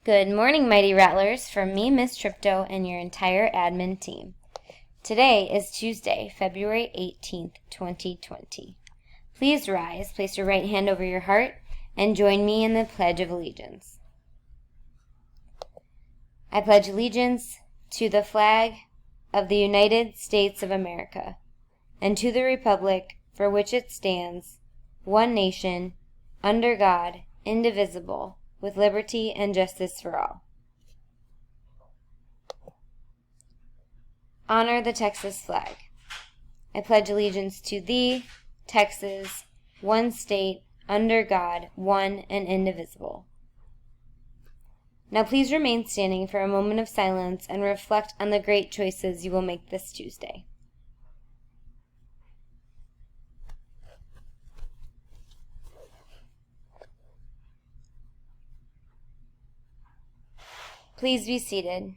Good morning, Mighty Rattlers, from me, Miss Tripto, and your entire admin team. Today is Tuesday, February 18th, 2020. Please rise, place your right hand over your heart, and join me in the Pledge of Allegiance. I pledge allegiance to the flag of the United States of America, and to the republic for which it stands, one nation, under God, indivisible, with liberty and justice for all. Honor the Texas flag. I pledge allegiance to thee, Texas, one state, under God, one and indivisible. Now please remain standing for a moment of silence and reflect on the great choices you will make this Tuesday. Please be seated.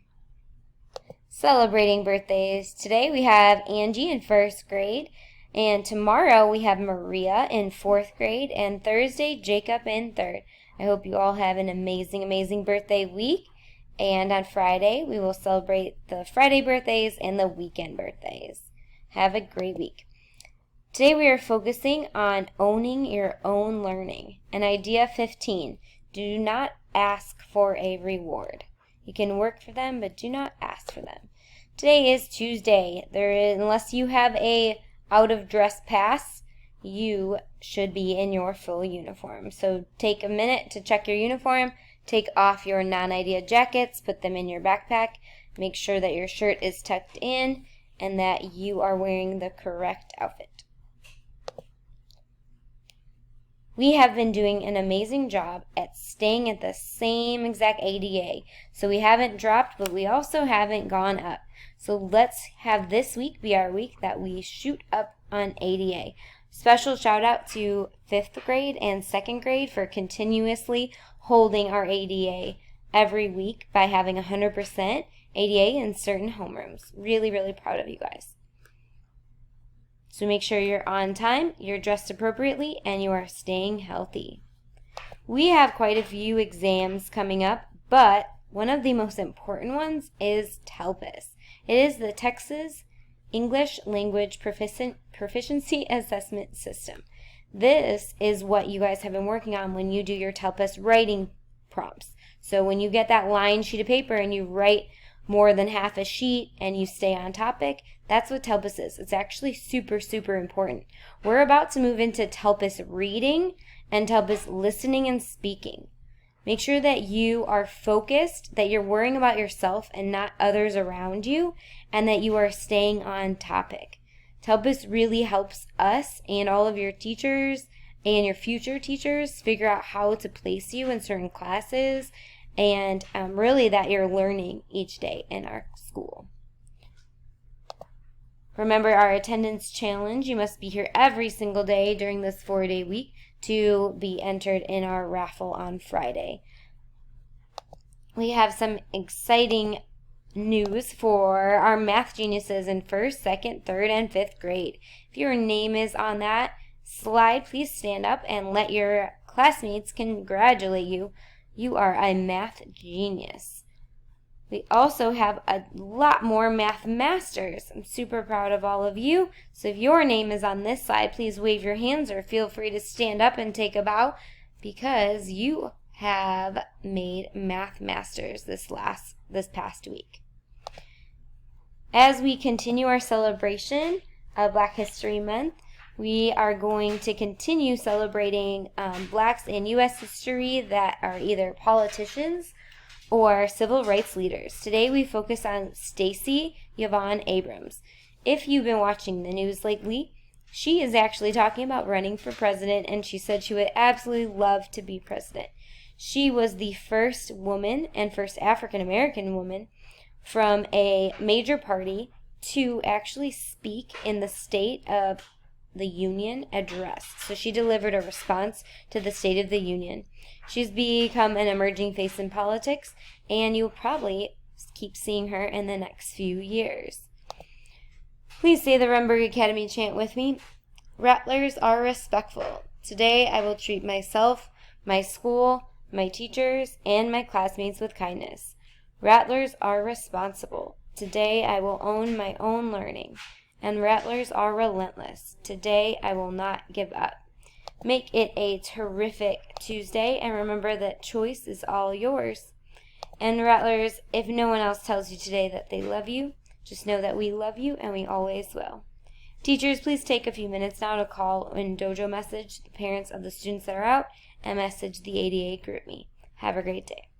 Celebrating birthdays. Today we have Angie in first grade, and tomorrow we have Maria in fourth grade, and Thursday Jacob in third. I hope you all have an amazing birthday week, and on Friday we will celebrate the Friday birthdays and the weekend birthdays. Have a great week. Today we are focusing on owning your own learning. And idea 15, do not ask for a reward. You can work for them, but do not ask for them. Today is Tuesday. Unless you have a out-of-dress pass, you should be in your full uniform. So take a minute to check your uniform, take off your non-idea jackets, put them in your backpack, make sure that your shirt is tucked in, and that you are wearing the correct outfit. We have been doing an amazing job at staying at the same exact ADA. So we haven't dropped, but we also haven't gone up. So let's have this week be our week that we shoot up on ADA. Special shout out to 5th grade and 2nd grade for continuously holding our ADA every week by having 100% ADA in certain homerooms. Really proud of you guys. So make sure you're on time, you're dressed appropriately, and you are staying healthy. We have quite a few exams coming up, but one of the most important ones is TELPUS. It is the Texas English Language Proficiency Assessment System. This is what you guys have been working on when you do your TELPUS writing prompts. So when you get that lined sheet of paper and you write more than half a sheet and you stay on topic, that's what TELPUS is. It's actually super important. We're about to move into TELPUS reading and TELPUS listening and speaking. Make sure that you are focused, that you're worrying about yourself and not others around you, and that you are staying on topic. TELPUS really helps us and all of your teachers and your future teachers figure out how to place you in certain classes, and really that you're learning each day in our school. Remember our attendance challenge. You must be here every single day during this 4-day week to be entered in our raffle on Friday. We have some exciting news for our math geniuses in 1st, 2nd, 3rd, and 5th grade. If your name is on that slide, please stand up and let your classmates congratulate you. You are a math genius. We also have a lot more math masters. I'm super proud of all of you. So if your name is on this slide, please wave your hands or feel free to stand up and take a bow because you have made math masters this past week. As we continue our celebration of Black History Month, we are going to continue celebrating blacks in U.S. history that are either politicians or civil rights leaders. Today we focus on Stacey Yvonne Abrams. If you've been watching the news lately, she is actually talking about running for president, and she said she would absolutely love to be president. She was the first woman and first African American woman from a major party to actually speak in the State of the Union address. So she delivered a response to the State of the Union. She's become an emerging face in politics, and you'll probably keep seeing her in the next few years. Please say the Rumberg Academy chant with me. Rattlers are respectful. Today I will treat myself, my school, my teachers, and my classmates with kindness. Rattlers are responsible. Today I will own my own learning. And rattlers are relentless. Today I will not give up. Make it a terrific Tuesday, and remember that choice is all yours. And rattlers, if no one else tells you today that they love you, just know that we love you and we always will. Teachers, please take a few minutes now to call and dojo message the parents of the students that are out and message the ADA GroupMe. Have a great day.